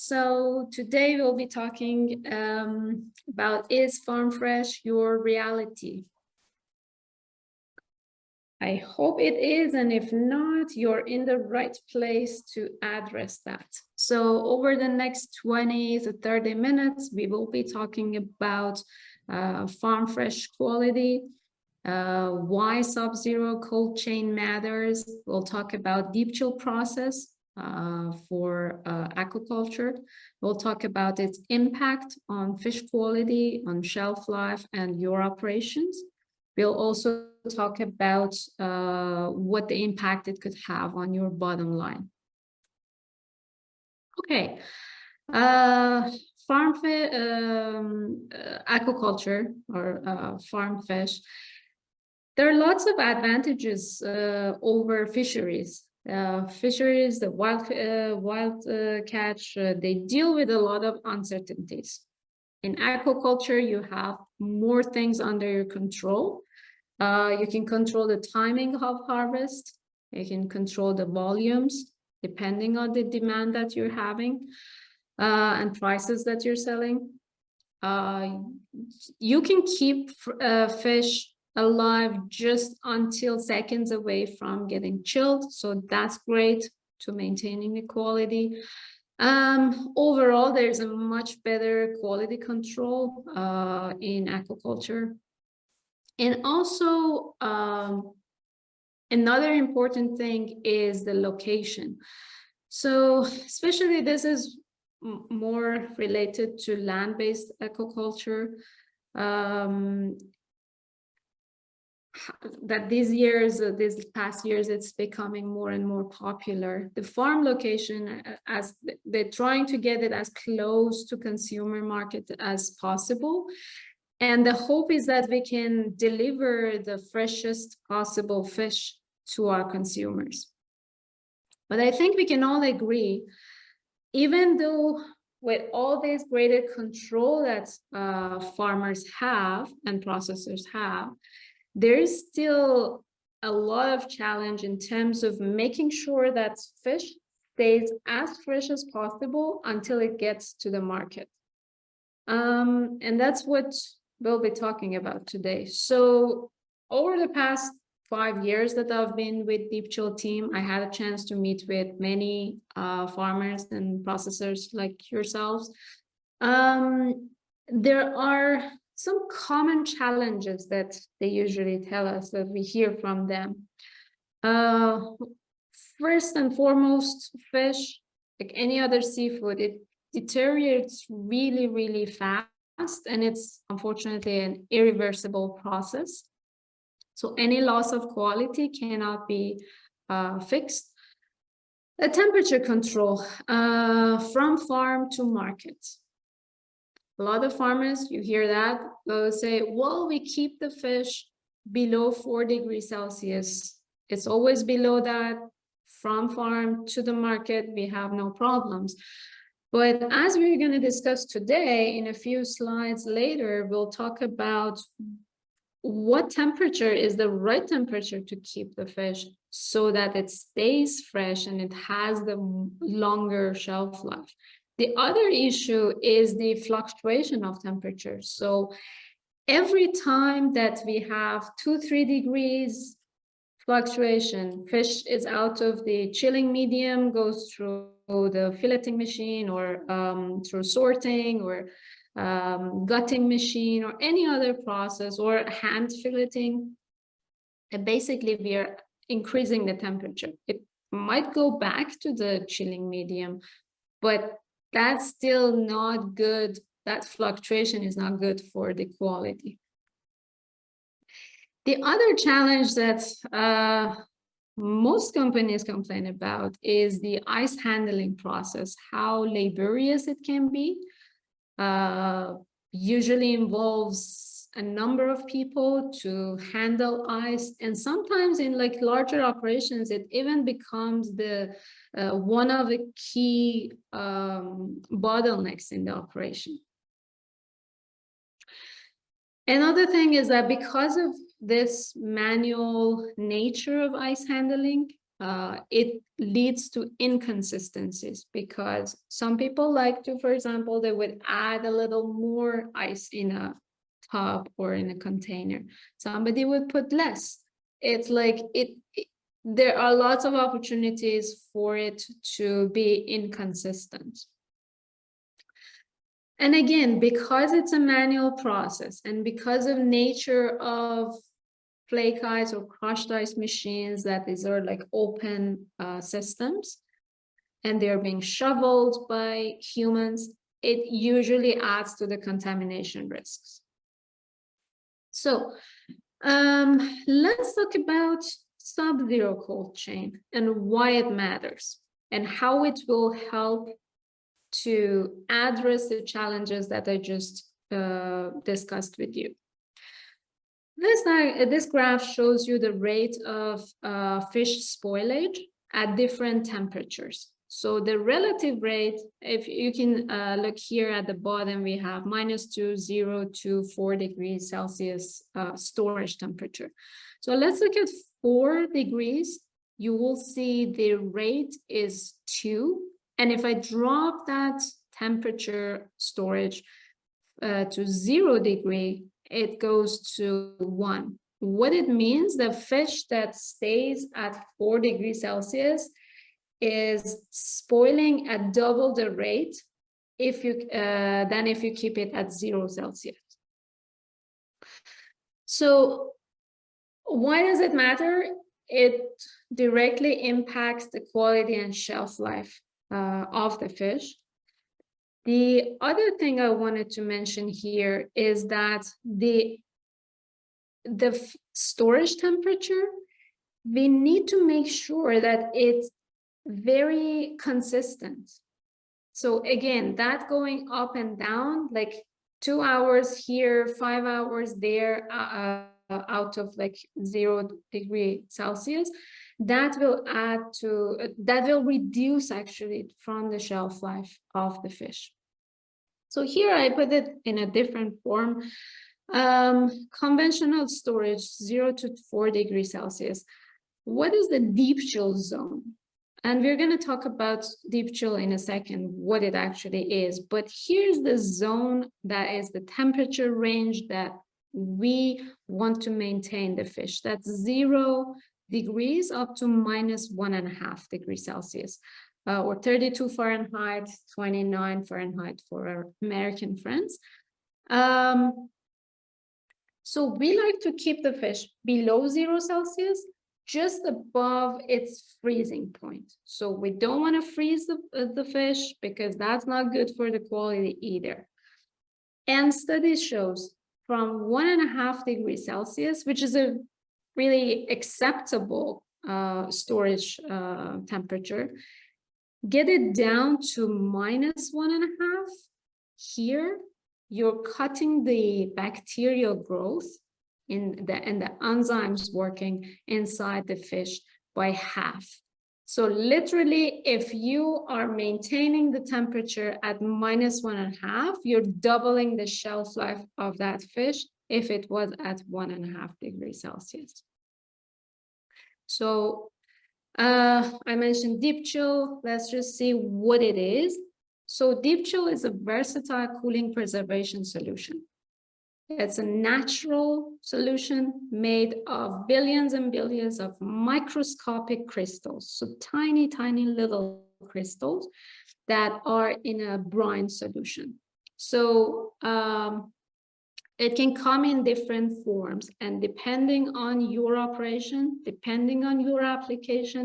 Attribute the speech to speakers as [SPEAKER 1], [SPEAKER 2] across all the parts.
[SPEAKER 1] So today we'll be talking about, is farm fresh your reality? I hope it is, and if not, you're in the right place to address that. So over the next 20 to 30 minutes, we will be talking about farm fresh quality, why sub-zero cold chain matters. We'll talk about deep chill process for aquaculture. We'll talk about its impact on fish quality, on shelf life, and your operations. We'll also talk about what the impact it could have on your bottom line. Okay, aquaculture or farm fish. There are lots of advantages over fisheries. Fisheries, the wild catch, they deal with a lot of uncertainties. In aquaculture, you have more things under your control. You can control the timing of harvest. You can control the volumes depending on the demand that you're having and prices that you're selling. You can keep fish alive just until seconds away from getting chilled. So that's great to maintaining the quality. Overall, there's a much better quality control in aquaculture. And also, another important thing is the location. So especially this is more related to land-based aquaculture. That these past years, it's becoming more and more popular. The farm location, as they're trying to get it as close to consumer market as possible. And the hope is that we can deliver the freshest possible fish to our consumers. But I think we can all agree, even though with all this greater control that farmers have and processors have, there is still a lot of challenge in terms of making sure that fish stays as fresh as possible until it gets to the market. And that's what we'll be talking about today. So over the past 5 years that I've been with Deepchill team, I had a chance to meet with many farmers and processors like yourselves. There are some common challenges that they usually tell us, that we hear from them. First and foremost, fish, like any other seafood, it deteriorates really, really fast, and it's unfortunately an irreversible process. So any loss of quality cannot be fixed. The temperature control from farm to market. A lot of farmers, you hear that, they'll say, well, we keep the fish below 4 degrees Celsius. It's always below that. From farm to the market, we have no problems. But as we're going to discuss today, in a few slides later, we'll talk about what temperature is the right temperature to keep the fish so that it stays fresh and it has the longer shelf life. The other issue is the fluctuation of temperature. So every time that we have 2-3 degrees fluctuation, fish is out of the chilling medium, goes through the filleting machine or through sorting or gutting machine or any other process or hand filleting. And basically, we are increasing the temperature. It might go back to the chilling medium, but that's still not good. That fluctuation is not good for the quality. The other challenge that most companies complain about is the ice handling process, how laborious it can be. Usually involves a number of people to handle ice, and sometimes in like larger operations, it even becomes the one of the key bottlenecks in the operation. Another thing is that because of this manual nature of ice handling, it leads to inconsistencies, because some people like to, for example, they would add a little more ice in a tub or in a container. Somebody would put less. It's like there are lots of opportunities for it to be inconsistent. And again, because it's a manual process and because of nature of flake ice or crushed ice machines, that these are like open systems and they're being shoveled by humans, it usually adds to the contamination risks. So let's talk about sub-zero cold chain and why it matters and how it will help to address the challenges that I just discussed with you. This graph shows you the rate of fish spoilage at different temperatures. So the relative rate, if you can look here at the bottom, we have -2, 0 to 4 degrees Celsius storage temperature. So let's look at 4 degrees. You will see the rate is 2. And if I drop that temperature storage to 0 degree, it goes to 1. What it means, the fish that stays at 4 degrees Celsius is spoiling at double the rate if you than if you keep it at 0 Celsius. So why does it matter? It directly impacts the quality and shelf life of the fish. The other thing I wanted to mention here is that the storage temperature, we need to make sure that it's very consistent. So again, that going up and down, like 2 hours here, 5 hours there, out of like 0 degree Celsius, that will add to, that will reduce actually from the shelf life of the fish. So here I put it in a different form. Conventional storage, 0 to 4 degrees Celsius. What is the deep chill zone? And we're going to talk about deep chill in a second, what it actually is. But here's the zone that is the temperature range that we want to maintain the fish. That's 0 degrees up to -1.5 degrees Celsius. Or 32 Fahrenheit, 29 Fahrenheit for our American friends. So we like to keep the fish below 0 Celsius, just above its freezing point. So we don't want to freeze the fish because that's not good for the quality either. And studies shows from 1.5 degrees Celsius, which is a really acceptable storage temperature, get it down to -1.5. Here, you're cutting the bacterial growth and the enzymes working inside the fish by half. So literally, if you are maintaining the temperature at -1.5, you're doubling the shelf life of that fish if it was at 1.5 degrees Celsius. So I mentioned deep chill. Let's just see what it is. So deep chill is a versatile cooling preservation solution. It's a natural solution made of billions and billions of microscopic crystals. So tiny, tiny little crystals that are in a brine solution. So it can come in different forms, and depending on your operation, depending on your application,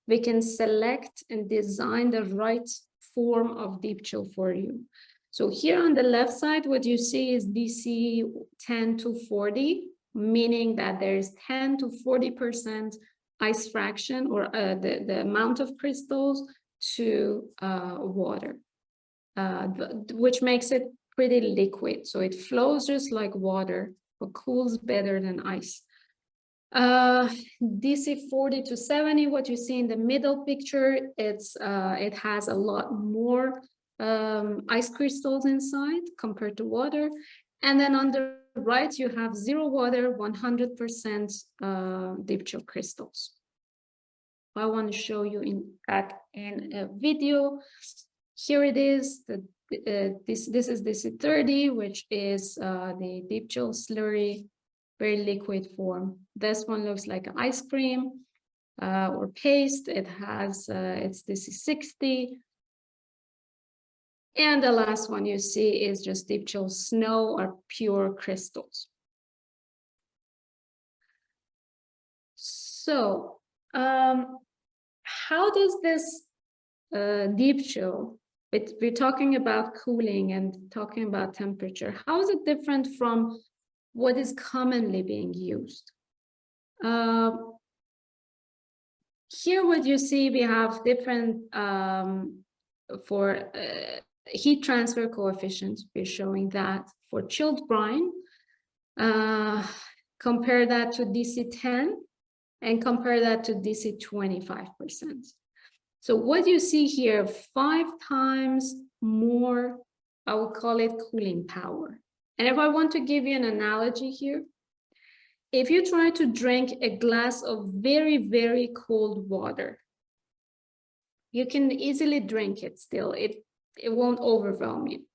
[SPEAKER 1] we can select and design the right form of deep chill for you. So here on the left side, what you see is DC 10 to 40, meaning that there's 10 to 40% ice fraction, or the amount of crystals to water, which makes it pretty liquid. So it flows just like water, but cools better than ice. DC 40 to 70, what you see in the middle picture, it has a lot more ice crystals inside compared to water. And then on the right, you have 0 water, 100% deep chill crystals. I want to show you in a video. Here it is. This is the C30, which is the Deepchill slurry, very liquid form. This one looks like an ice cream or paste. It has it's the C60. And the last one you see is just Deepchill snow or pure crystals. So how does this Deepchill, we're talking about cooling and talking about temperature, how is it different from what is commonly being used? Here what you see, we have different for heat transfer coefficient. We're showing that for chilled brine, compare that to DC10 and compare that to DC 25%. So what you see here, 5 times more, I would call it cooling power. And if I want to give you an analogy here, if you try to drink a glass of very, very cold water, you can easily drink it still. It won't overwhelm you.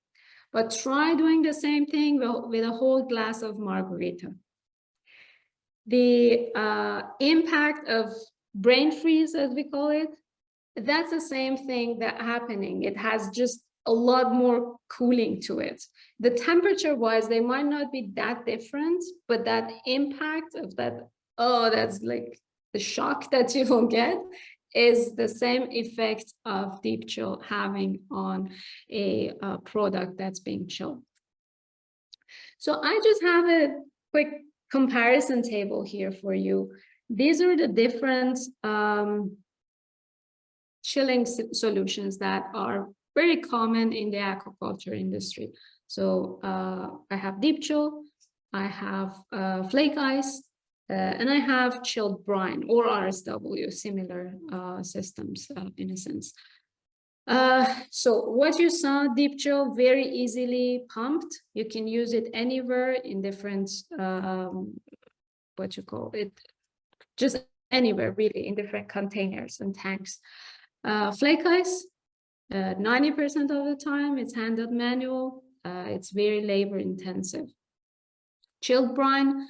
[SPEAKER 1] But try doing the same thing with a whole glass of margarita. The impact of brain freeze, as we call it, that's the same thing that's happening. It has just a lot more cooling to it. The temperature-wise, they might not be that different, but that impact of that, oh, that's like the shock that you will get, is the same effect of deep chill having on a product that's being chilled. So I just have a quick comparison table here for you. These are the different chilling solutions that are very common in the aquaculture industry. So I have deep chill, I have flake ice, and I have chilled brine or RSW, similar systems in a sense. So what you saw, deep chill, very easily pumped. You can use it anywhere in different, what you call it, just anywhere really, in different containers and tanks. Flake ice, 90% of the time it's handled manual. It's very labor intensive. Chilled brine,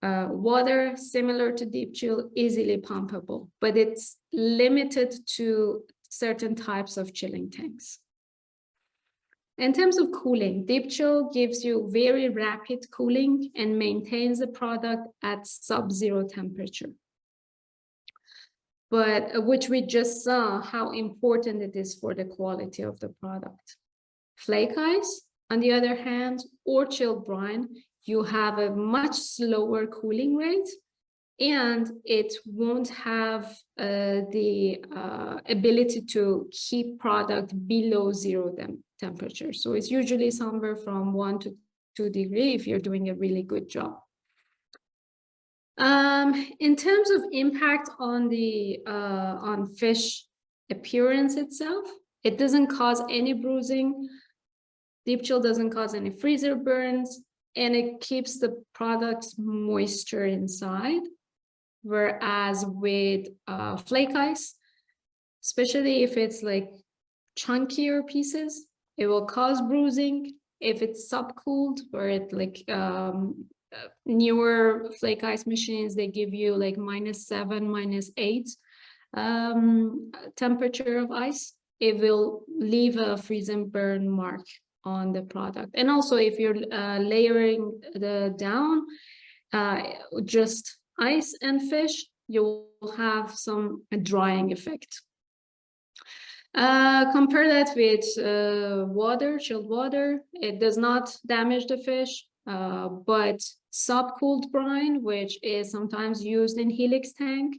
[SPEAKER 1] water similar to deep chill, easily pumpable, but it's limited to certain types of chilling tanks. In terms of cooling, deep chill gives you very rapid cooling and maintains the product at sub-zero temperature. But which we just saw how important it is for the quality of the product. Flake ice, on the other hand, or chilled brine, you have a much slower cooling rate, and it won't have the ability to keep product below zero temperature. So it's usually somewhere from 1 to 2 degrees if you're doing a really good job. In terms of impact on the on fish appearance itself, it doesn't cause any bruising. Deep chill doesn't cause any freezer burns, and it keeps the product's moisture inside. Whereas with flake ice, especially if it's like chunkier pieces, it will cause bruising. If it's subcooled, or it like newer flake ice machines, they give you like -7, -8 temperature of ice, it will leave a freeze and burn mark on the product. And also if you're layering the down just ice and fish, you will have some drying effect. Compare that with water, chilled water. It does not damage the fish, but subcooled brine, which is sometimes used in helix tank,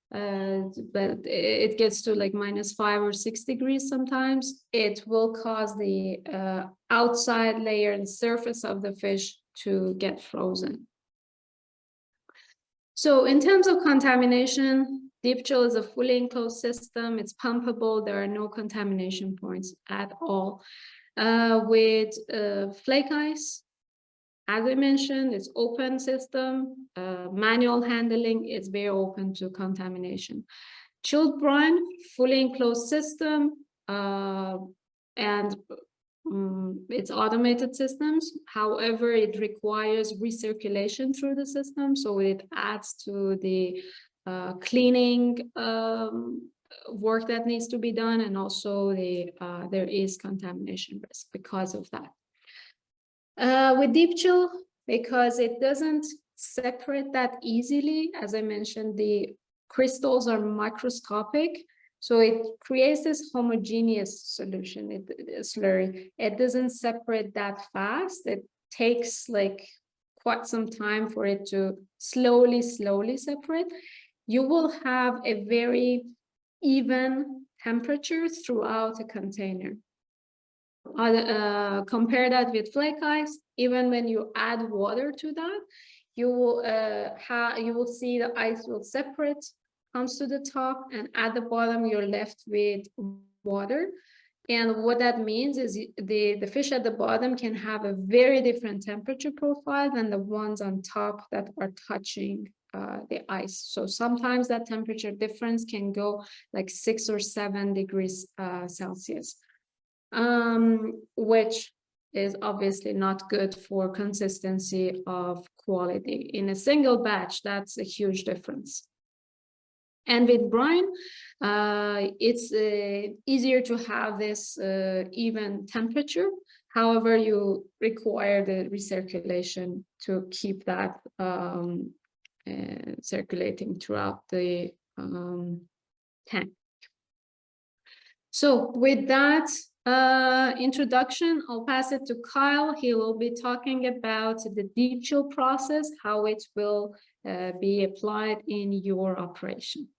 [SPEAKER 1] but it gets to like -5 or 6 degrees sometimes, it will cause the outside layer and surface of the fish to get frozen. So in terms of contamination, deep chill is a fully enclosed system. It's pumpable. There are no contamination points at all. With flake ice, as I mentioned, it's open system. Manual handling is very open to contamination. chilled brine, fully enclosed system, and it's automated systems. However, it requires recirculation through the system, so it adds to the cleaning work that needs to be done, and also there is contamination risk because of that. With Deepchill, because it doesn't separate that easily, as I mentioned, the crystals are microscopic, so it creates this homogeneous solution, slurry. It doesn't separate that fast. It takes like quite some time for it to slowly separate. You will have a very even temperature throughout a container. Compare that with flake ice. Even when you add water to that, you will see the ice will separate, comes to the top, and at the bottom you're left with water. And what that means is the fish at the bottom can have a very different temperature profile than the ones on top that are touching the ice. So sometimes that temperature difference can go like 6 or 7 degrees Celsius. Which is obviously not good for consistency of quality. In a single batch, that's a huge difference. And with brine, it's easier to have this even temperature. However, you require the recirculation to keep that circulating throughout the tank. So with that introduction, I'll pass it to Kyle. He will be talking about the Deepchill process, how it will be applied in your operation.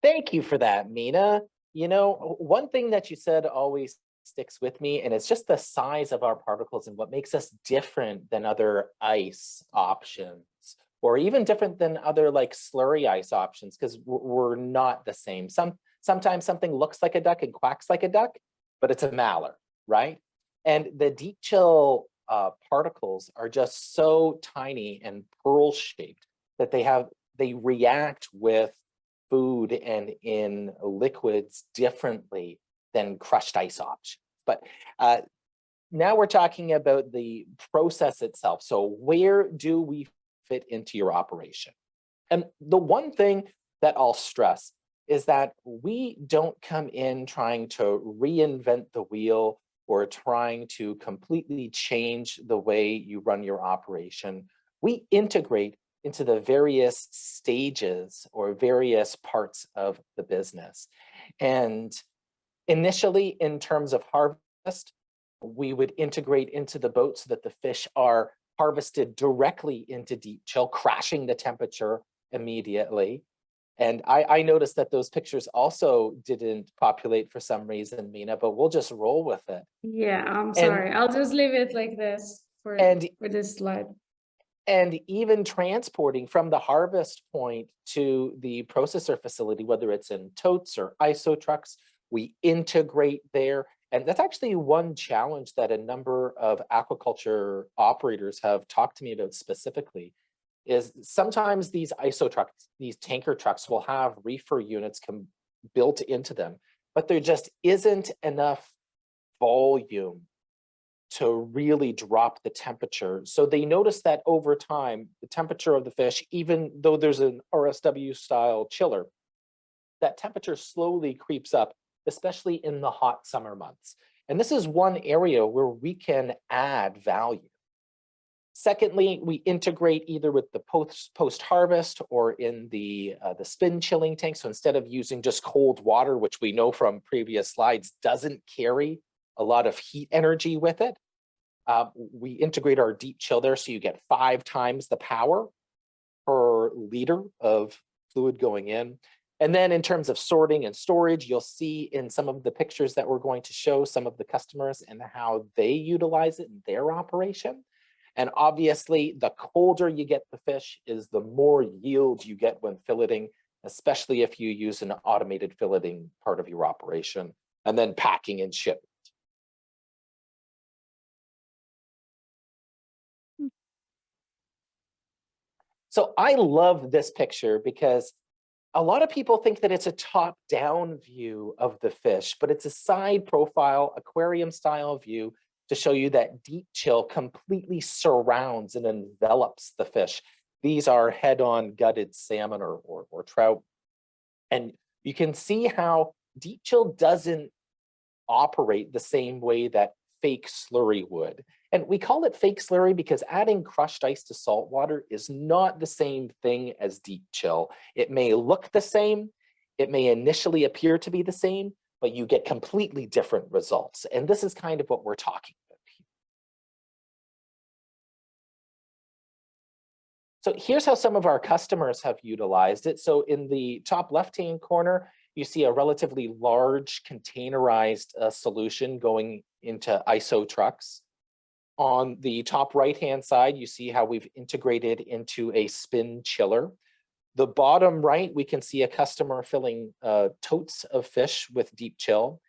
[SPEAKER 2] Thank you for that, Mina. You know, one thing that you said always sticks with me, and it's just the size of our particles and what makes us different than other ice options, or even different than other like slurry ice options, because we're not the same. Sometimes something looks like a duck and quacks like a duck, but it's a mallard, right? And the Deepchill particles are just so tiny and pearl-shaped that they react with food and in liquids differently than crushed ice options. But now we're talking about the process itself. So where do we fit into your operation? And the one thing that I'll stress is that we don't come in trying to reinvent the wheel or trying to completely change the way you run your operation. We integrate into the various stages or various parts of the business. And initially, in terms of harvest, we would integrate into the boat so that the fish are harvested directly into Deepchill, crashing the temperature immediately. And I noticed that those pictures also didn't populate for some reason, Mina, but we'll just roll with it.
[SPEAKER 1] Yeah, I'm sorry. I'll just leave it like this for this slide.
[SPEAKER 2] And even transporting from the harvest point to the processor facility, whether it's in totes or ISO trucks, we integrate there. And that's actually one challenge that a number of aquaculture operators have talked to me about specifically, is sometimes these ISO trucks, these tanker trucks will have reefer units built into them, but there just isn't enough volume to really drop the temperature. So they notice that over time, the temperature of the fish, even though there's an RSW style chiller, that temperature slowly creeps up, especially in the hot summer months. And this is one area where we can add value. Secondly, we integrate either with the post-harvest or in the spin chilling tank. So instead of using just cold water, which we know from previous slides doesn't carry a lot of heat energy with it, we integrate our Deepchill there, so you get 5 times the power per liter of fluid going in. And then in terms of sorting and storage, you'll see in some of the pictures that we're going to show some of the customers and how they utilize it in their operation. And obviously, the colder you get the fish is the more yield you get when filleting, especially if you use an automated filleting part of your operation, and then packing and ship. So I love this picture because a lot of people think that it's a top-down view of the fish, but it's a side profile, aquarium style view to show you that deep chill completely surrounds and envelops the fish. These are head-on gutted salmon or trout. And you can see how deep chill doesn't operate the same way that fake slurry would. And we call it fake slurry because adding crushed ice to salt water is not the same thing as deep chill. It may look the same, it may initially appear to be the same, but you get completely different results. And this is kind of what we're talking about here. So here's how some of our customers have utilized it. So in the top left-hand corner, you see a relatively large containerized solution going into ISO trucks. On the top right-hand side, you see how we've integrated into a spin chiller. The bottom right, we can see a customer filling totes of fish with deep chill.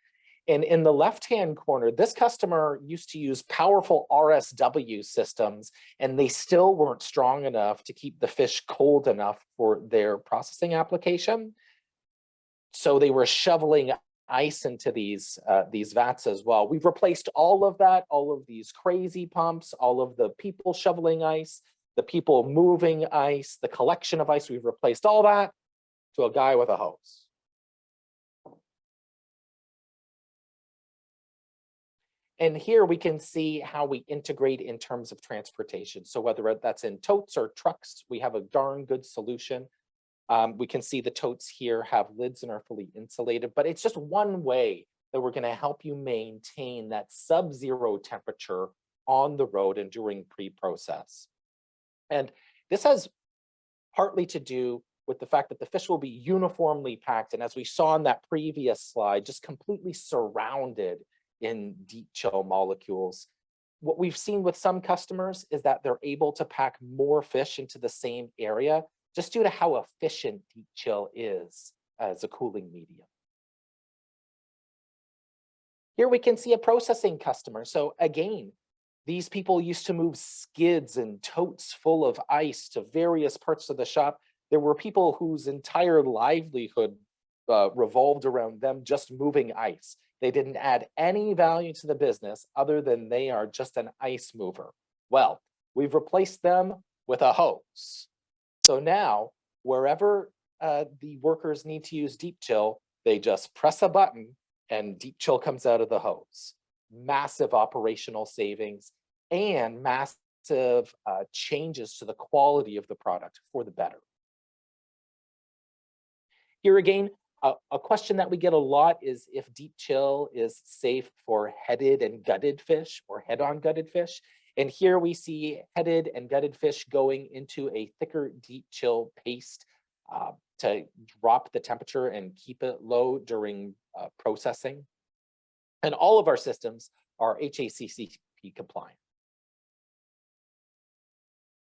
[SPEAKER 2] And in the left-hand corner, this customer used to use powerful RSW systems, and they still weren't strong enough to keep the fish cold enough for their processing application. So they were shoveling ice into these vats as well. We've replaced all of that, all of these crazy pumps, all of the people shoveling ice, the people moving ice, the collection of ice. We've replaced all that to a guy with a hose. And here we can see how we integrate in terms of transportation. So whether that's in totes or trucks, we have a darn good solution. We can see the totes here have lids and are fully insulated, but it's just one way that we're going to help you maintain that sub-zero temperature on the road and during pre-process. And this has partly to do with the fact that the fish will be uniformly packed. And as we saw in that previous slide, just completely surrounded in deep chill molecules. What we've seen with some customers is that they're able to pack more fish into the same area just due to how efficient deep chill is as a cooling medium. Here we can see a processing customer. So again, these people used to move skids and totes full of ice to various parts of the shop. There were people whose entire livelihood revolved around them just moving ice. They didn't add any value to the business other than they are just an ice mover. Well, we've replaced them with a hose. So now, wherever the workers need to use deep chill, they just press a button and deep chill comes out of the hose. Massive operational savings and massive changes to the quality of the product for the better. Here again, a question that we get a lot is if deep chill is safe for headed and gutted fish or head-on gutted fish. And here we see headed and gutted fish going into a thicker deep chill paste to drop the temperature and keep it low during processing. And all of our systems are HACCP compliant.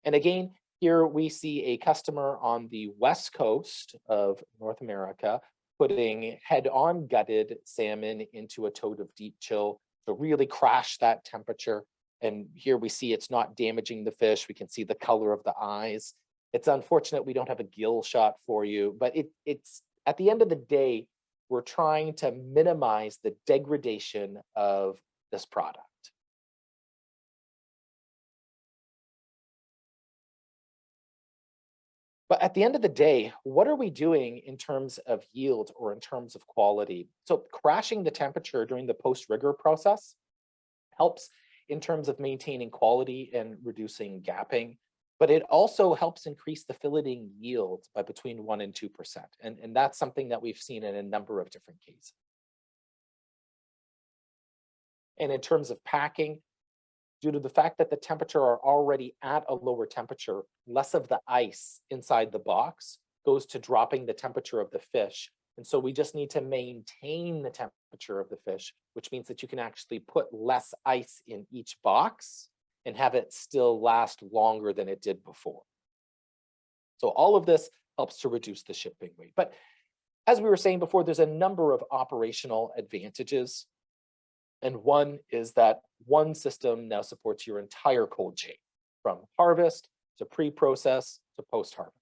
[SPEAKER 2] And again, here we see a customer on the West Coast of North America putting head-on gutted salmon into a tote of deep chill to really crash that temperature. And here we see it's not damaging the fish. We can see the color of the eyes. It's unfortunate we don't have a gill shot for you, but it's at the end of the day, we're trying to minimize the degradation of this product. But at the end of the day, what are we doing in terms of yield or in terms of quality? So crashing the temperature during the post-rigor process helps in terms of maintaining quality and reducing gapping, but it also helps increase the filleting yield by between 1% and 2%. And that's something that we've seen in a number of different cases. And in terms of packing, due to the fact that the temperature are already at a lower temperature, less of the ice inside the box goes to dropping the temperature of the fish. And so we just need to maintain the temperature of the fish, which means that you can actually put less ice in each box and have it still last longer than it did before. So all of this helps to reduce the shipping weight. But as we were saying before, there's a number of operational advantages. And one is that one system now supports your entire cold chain, from harvest to pre-process to post-harvest.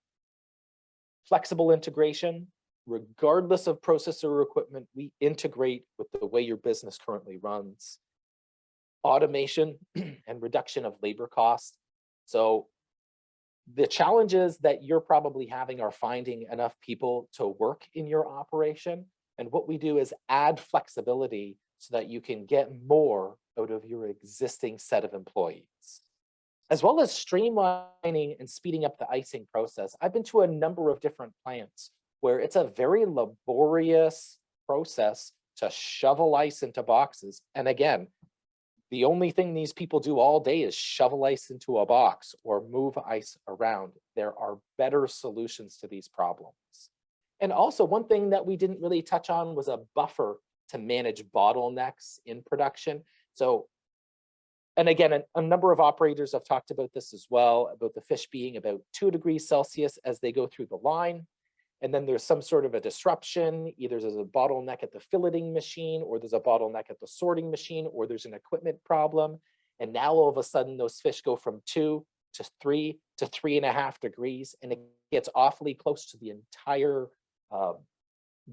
[SPEAKER 2] Flexible integration, regardless of process or equipment, we integrate with the way your business currently runs. Automation and reduction of labor costs. So the challenges that you're probably having are finding enough people to work in your operation. And what we do is add flexibility so that you can get more out of your existing set of employees, as well as streamlining and speeding up the icing process. I've been to a number of different plants where it's a very laborious process to shovel ice into boxes. And again, the only thing these people do all day is shovel ice into a box or move ice around. There are better solutions to these problems. And also, one thing that we didn't really touch on was a buffer to manage bottlenecks in production. So, and again, a number of operators have talked about this as well, about the fish being about 2 degrees Celsius as they go through the line. And then there's some sort of a disruption, either there's a bottleneck at the filleting machine, or there's a bottleneck at the sorting machine, or there's an equipment problem. And now all of a sudden those fish go from 2 to 3 to 3.5 degrees, and it gets awfully close to the entire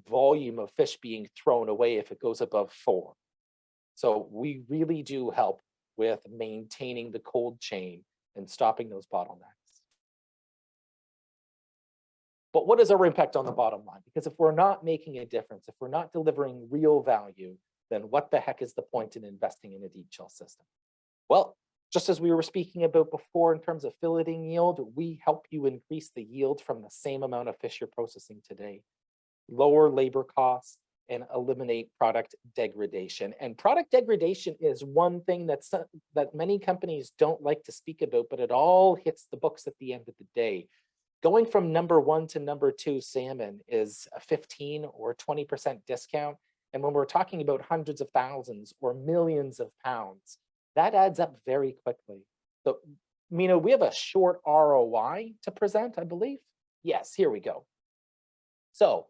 [SPEAKER 2] volume of fish being thrown away if it goes above 4. So we really do help with maintaining the cold chain and stopping those bottlenecks. But what is our impact on the bottom line? Because if we're not making a difference, if we're not delivering real value, then what the heck is the point in investing in a deep chill system? Well, just as we were speaking about before in terms of filleting yield, we help you increase the yield from the same amount of fish you're processing today, lower labor costs, and eliminate product degradation. And product degradation is one thing that many companies don't like to speak about, but it all hits the books at the end of the day. Going from number 1 to number 2 salmon is a 15 or 20% discount. And when we're talking about hundreds of thousands or millions of pounds, that adds up very quickly. So, Mina, we have a short ROI to present, I believe. Yes, here we go. So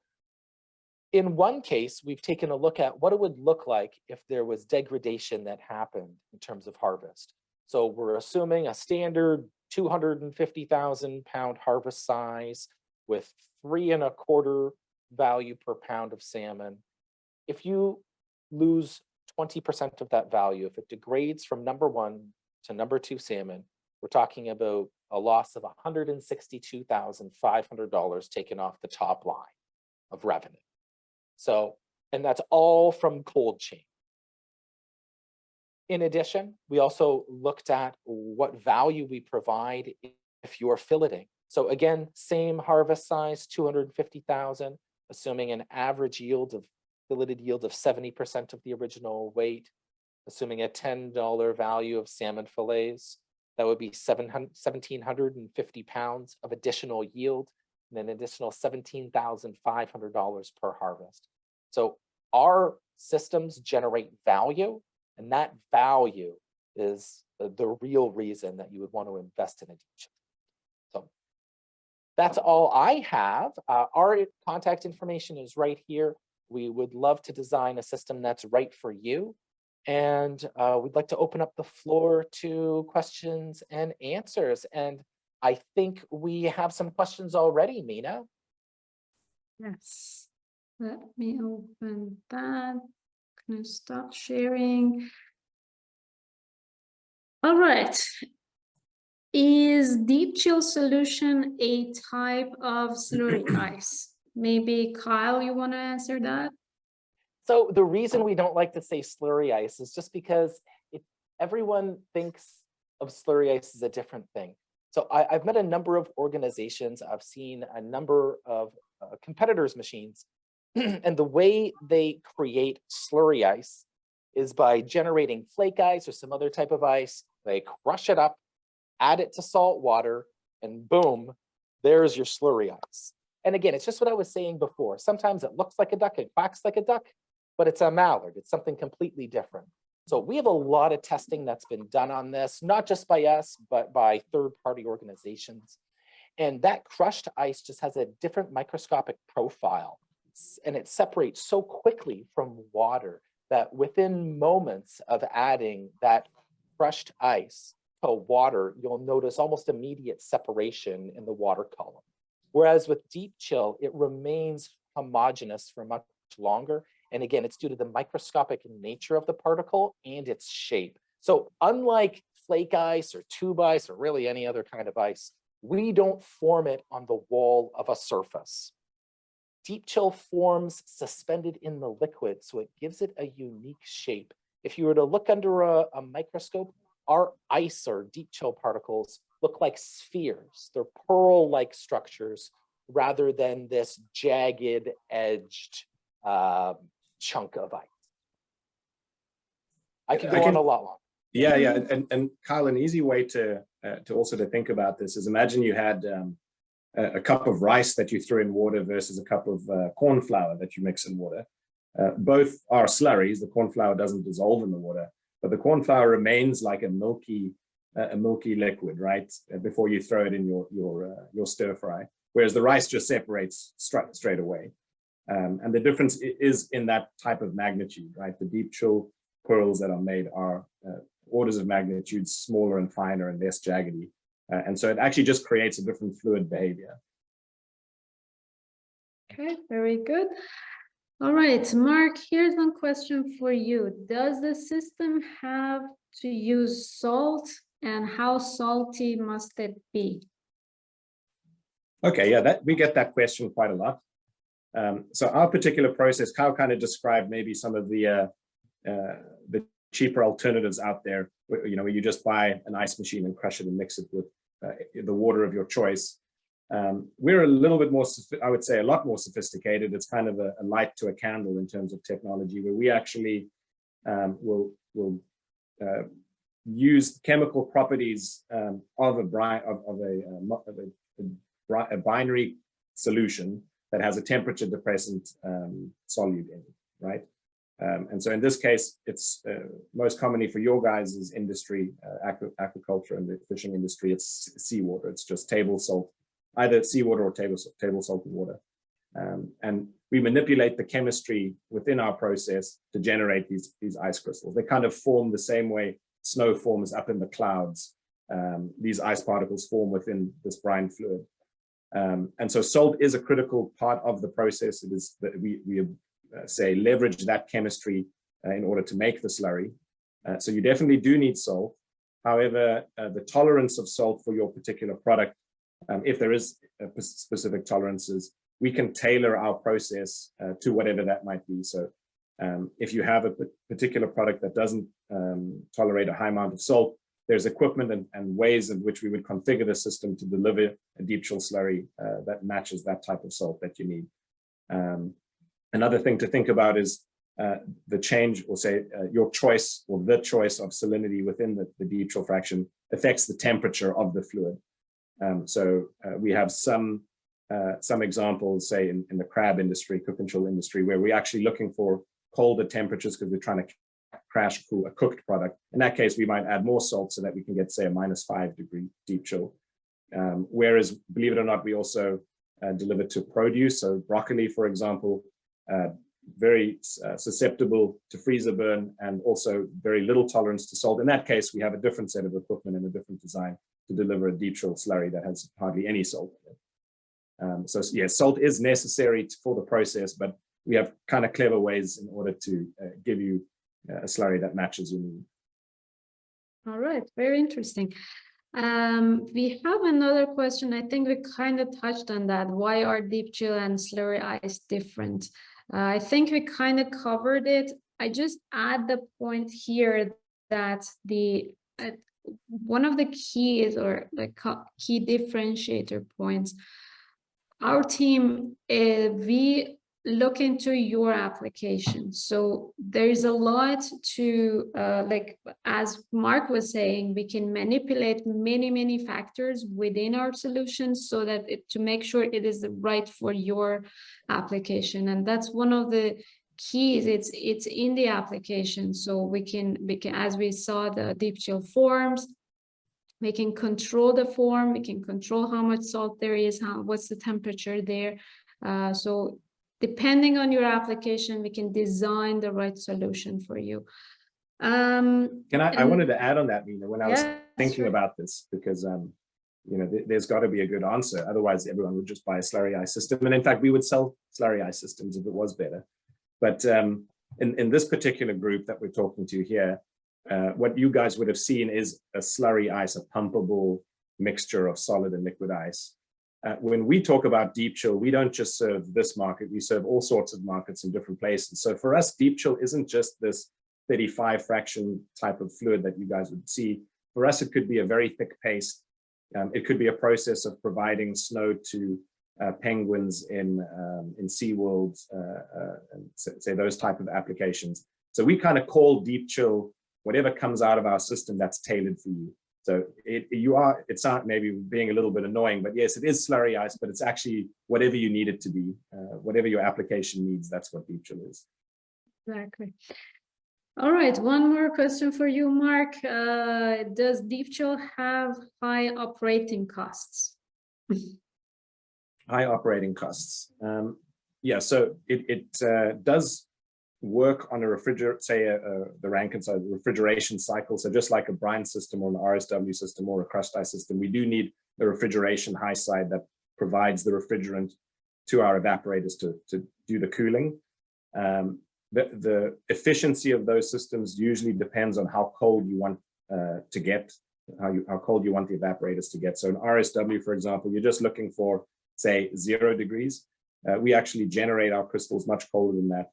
[SPEAKER 2] in one case, we've taken a look at what it would look like if there was degradation that happened in terms of harvest. So we're assuming a standard 250,000 pound harvest size with 3.25 value per pound of salmon. If you lose 20% of that value, if it degrades from number 1 to number 2 salmon, we're talking about a loss of $162,500 taken off the top line of revenue. So, and that's all from cold chain. In addition, we also looked at what value we provide if you're filleting. So again, same harvest size, 250,000, assuming an average yield of filleted yield of 70% of the original weight, assuming a $10 value of salmon fillets, that would be 1,750 pounds of additional yield, and an additional $17,500 per harvest. So our systems generate value, and that value is the real reason that you would want to invest in a deep chill. So that's all I have. Our contact information is right here. We would love to design a system that's right for you. And we'd like to open up the floor to questions and answers. And I think we have some questions already, Mina.
[SPEAKER 1] Yes. Let me open that. Can I stop sharing? All right. Is deep chill solution a type of slurry ice? Maybe Kyle, you want to answer that?
[SPEAKER 2] So the reason we don't like to say slurry ice is just because everyone thinks of slurry ice as a different thing. So I've met a number of organizations. I've seen a number of competitors' machines. And the way they create slurry ice is by generating flake ice or some other type of ice. They crush it up, add it to salt water, and boom, there's your slurry ice. And again, it's just what I was saying before. Sometimes it looks like a duck, it quacks like a duck, but it's a mallard. It's something completely different. So we have a lot of testing that's been done on this, not just by us, but by third-party organizations. And that crushed ice just has a different microscopic profile. And it separates so quickly from water that within moments of adding that crushed ice to water, you'll notice almost immediate separation in the water column. Whereas with deep chill, it remains homogeneous for much longer. And again, it's due to the microscopic nature of the particle and its shape. So unlike flake ice or tube ice or really any other kind of ice, we don't form it on the wall of a surface. Deep chill forms suspended in the liquid, so it gives it a unique shape. If you were to look under a microscope, our ice or deep chill particles look like spheres. They're pearl-like structures rather than this jagged, edged chunk of ice. I could go on a lot longer.
[SPEAKER 3] Yeah, yeah, and Kyle, an easy way to also to think about this is imagine you had a cup of rice that you threw in water versus a cup of corn flour that you mix in water. Both are slurries. The corn flour doesn't dissolve in the water, but the corn flour remains like a milky liquid, right? Before you throw it in your stir fry, whereas the rice just separates straight away. And the difference is in that type of magnitude, right? The deep chill pearls that are made are orders of magnitude smaller and finer and less jaggedy. And so it actually just creates a different fluid behavior.
[SPEAKER 1] Okay, very good. All right, Mark, here's one question for you. Does the system have to use salt, and how salty must it be?
[SPEAKER 3] Okay, yeah, we get that question quite a lot. So our particular process, Kyle kind of described maybe some of the cheaper alternatives out there, where you just buy an ice machine and crush it and mix it with the water of your choice. We're a little bit more, I would say, a lot more sophisticated. It's kind of a light to a candle in terms of technology, where we actually will use chemical properties of a binary solution that has a temperature depressant solute in it, right? And so in this case, it's most commonly for your guys' industry, aquaculture and the fishing industry, it's seawater. It's just table salt, either seawater or table salt water. And we manipulate the chemistry within our process to generate these ice crystals. They kind of form the same way snow forms up in the clouds. These ice particles form within this brine fluid. And so salt is a critical part of the process. It is that we say leverage that chemistry in order to make the slurry. So you definitely do need salt. However, the tolerance of salt for your particular product, if there is specific tolerances, we can tailor our process to whatever that might be. So if you have a particular product that doesn't tolerate a high amount of salt, there's equipment and ways in which we would configure the system to deliver a deep chill slurry that matches that type of salt that you need. Another thing to think about is the change, or say your choice or the choice of salinity within the deep chill fraction affects the temperature of the fluid. So we have some examples, say in the crab industry, cook and chill industry, where we're actually looking for colder temperatures because we're trying to crash cool a cooked product. In that case, we might add more salt so that we can get, say, a -5-degree deep chill. Whereas, believe it or not, we also deliver to produce. So broccoli, for example, very susceptible to freezer burn and also very little tolerance to salt. In that case, we have a different set of equipment and a different design to deliver a deep chill slurry that has hardly any salt in it. So yes, salt is necessary for the process, but we have kind of clever ways in order to give you a slurry that matches your need.
[SPEAKER 1] All right, very interesting. We have another question. I think we kind of touched on that. Why are deep chill and slurry ice different? I think we kind of covered it. I just add the point here that the one of the keys or the key differentiator points, our team, we look into your application. So there's a lot to, like, as Mark was saying, we can manipulate many factors within our solutions so that to make sure it is right for your application. And that's one of the keys. It's in the application. So we can, as we saw the deep chill forms, we can control the form, we can control how much salt there is, what's the temperature there. So depending on your application, we can design the right solution for you.
[SPEAKER 3] I wanted to add on that, Mina, when I was thinking about this, because you know, there's got to be a good answer. Otherwise, everyone would just buy a SlurryEye system. And in fact, we would sell SlurryEye systems if it was better. But in this particular group that we're talking to here, what you guys would have seen is a slurry ice, a pumpable mixture of solid and liquid ice. When we talk about deep chill, we don't just serve this market, we serve all sorts of markets in different places. So for us, deep chill isn't just this 35 fraction type of fluid that you guys would see. For us, it could be a very thick paste. It could be a process of providing snow to penguins in SeaWorld, and say those type of applications. So we kind of call deep chill whatever comes out of our system that's tailored for you. So it's not maybe being a little bit annoying, but yes, it is slurry ice, but it's actually whatever you need it to be, whatever your application needs, that's what deep chill is.
[SPEAKER 1] Exactly. All right, one more question for you, Mark. Does Deepchill have high operating costs?
[SPEAKER 3] High operating costs. Yeah, so it does work on a refrigerator, say the Rankine side, the refrigeration cycle. So just like a brine system or an RSW system or a crushed ice system, we do need a refrigeration high side that provides the refrigerant to our evaporators to do the cooling. The efficiency of those systems usually depends on how cold you want to get, how cold you want the evaporators to get. So in RSW, for example, you're just looking for, say, 0 degrees. We actually generate our crystals much colder than that,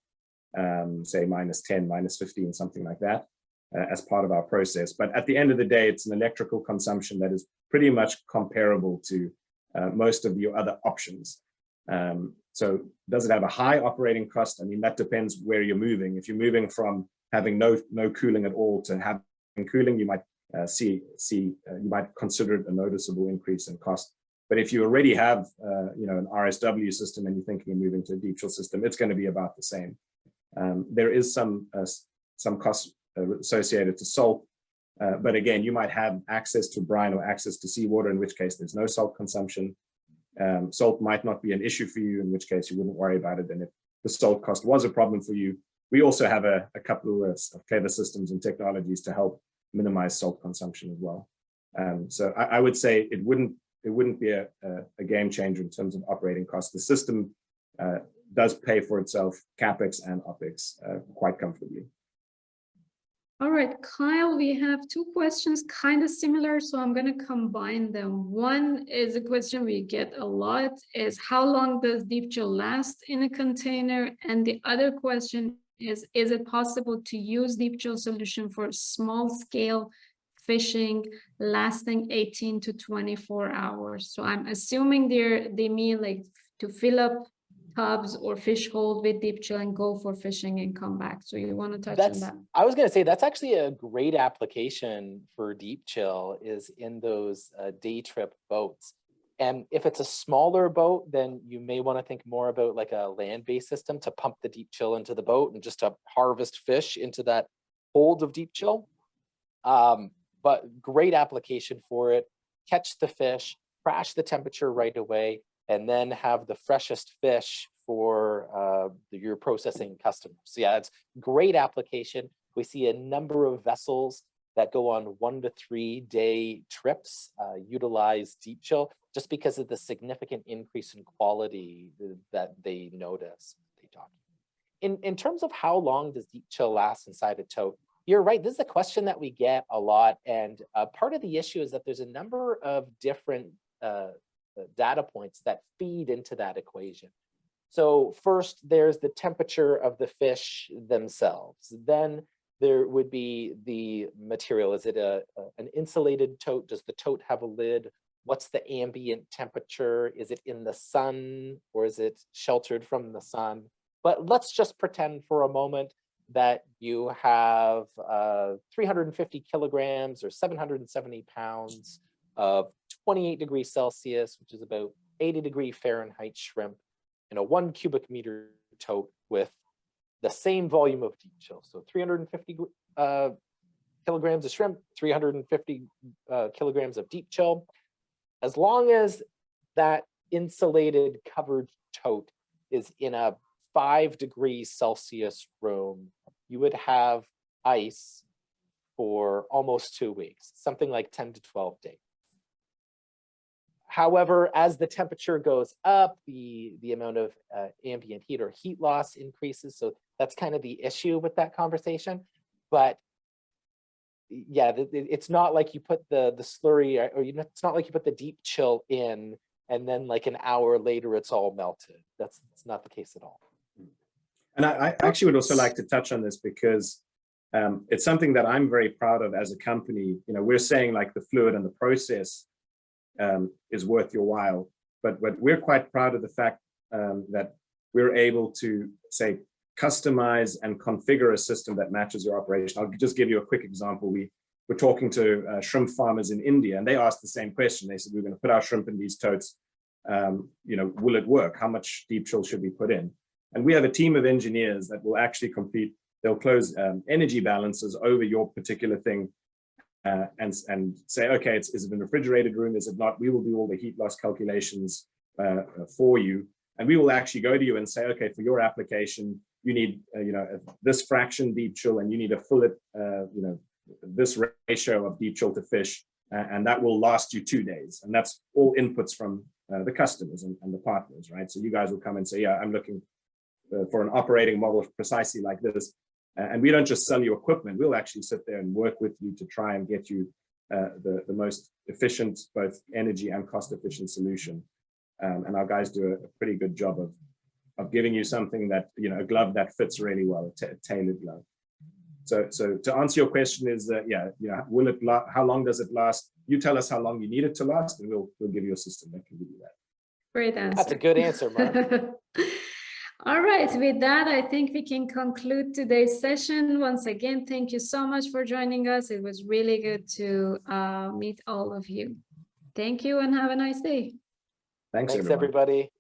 [SPEAKER 3] say -10, -15, something like that, as part of our process. But at the end of the day, it's an electrical consumption that is pretty much comparable to most of your other options. So does it have a high operating cost? I mean, that depends where you're moving. If you're moving from having no cooling at all to having cooling, you might you might consider it a noticeable increase in cost. But if you already have you know, an RSW system and you're thinking of moving to a deep chill system, it's going to be about the same. There is some costs associated to salt, but again, you might have access to brine or access to seawater, in which case there's no salt consumption. Salt might not be an issue for you, in which case you wouldn't worry about it. And if the salt cost was a problem for you, we also have a couple of clever systems and technologies to help minimize salt consumption as well. So I would say it wouldn't be a game changer in terms of operating costs. The system does pay for itself, CapEx and OpEx, quite comfortably.
[SPEAKER 1] All right, Kyle, we have 2 questions kind of similar, so I'm going to combine them. One is a question we get a lot, is how long does deep chill last in a container? And the other question is it possible to use deep chill solution for small scale fishing lasting 18 to 24 hours? So I'm assuming they mean like to fill up tubs or fish hold with deep chill and go for fishing and come back. So you want to touch on that?
[SPEAKER 2] I was going to say that's actually a great application for deep chill, is in those day trip boats. And if it's a smaller boat, then you may want to think more about like a land-based system to pump the deep chill into the boat and just to harvest fish into that hold of deep chill. But great application for it. Catch the fish, crash the temperature right away, and then have the freshest fish for your processing customers. So yeah, it's great application. We see a number of vessels that go on 1 to 3 day trips utilize deep chill just because of the significant increase in quality that they notice. In terms of how long does deep chill last inside a tote, you're right, this is a question that we get a lot. And part of the issue is that there's a number of different data points that feed into that equation. So first, there's the temperature of the fish themselves. Then there would be the material. Is it an insulated tote? Does the tote have a lid? What's the ambient temperature? Is it in the sun or is it sheltered from the sun? But let's just pretend for a moment that you have 350 kilograms or 770 pounds of 28 degrees Celsius, which is about 80 degree Fahrenheit shrimp in a 1 cubic meter tote with the same volume of deep chill. So 350 kilograms of shrimp, 350 kilograms of deep chill. As long as that insulated covered tote is in a 5 degrees Celsius room, you would have ice for almost 2 weeks, something like 10 to 12 days. However, as the temperature goes up, the amount of ambient heat or heat loss increases. So that's kind of the issue with that conversation. But yeah, it's not like you put the slurry, or it's not like you put the deep chill in and then like an hour later it's all melted. That's not the case at all.
[SPEAKER 3] And I actually would also like to touch on this because it's something that I'm very proud of as a company. You know, we're saying like the fluid and the process is worth your while, but we're quite proud of the fact that we're able to say customize and configure a system that matches your operation. I'll just give you a quick example. We were talking to shrimp farmers in India, and they asked the same question. They said, we're going to put our shrimp in these totes. You know, will it work? How much deep chill should we put in? And we have a team of engineers that will actually compete. They'll close energy balances over your particular thing and say, okay, is it in a refrigerated room? Is it not? We will do all the heat loss calculations for you. And we will actually go to you and say, okay, for your application, you need, you know, this fraction deep chill, and you need a full, you know, this ratio of deep chill to fish, and that will last you 2 days. And that's all inputs from the customers and the partners, right? So you guys will come and say, yeah, I'm looking for an operating model precisely like this. And we don't just sell you equipment, we'll actually sit there and work with you to try and get you the most efficient, both energy and cost efficient solution. And our guys do a pretty good job of giving you something that, you know, a glove that fits really well, a tailored glove. So to answer your question is, yeah, you know, how long does it last? You tell us how long you need it to last, and we'll give you a system that can give you that.
[SPEAKER 1] Great answer.
[SPEAKER 2] That's a good answer, Mark.
[SPEAKER 1] All right, with that, I think we can conclude today's session. Once again, thank you so much for joining us. It was really good to meet all of you. Thank you and have a nice day.
[SPEAKER 2] Thanks
[SPEAKER 3] everyone.
[SPEAKER 2] everybody.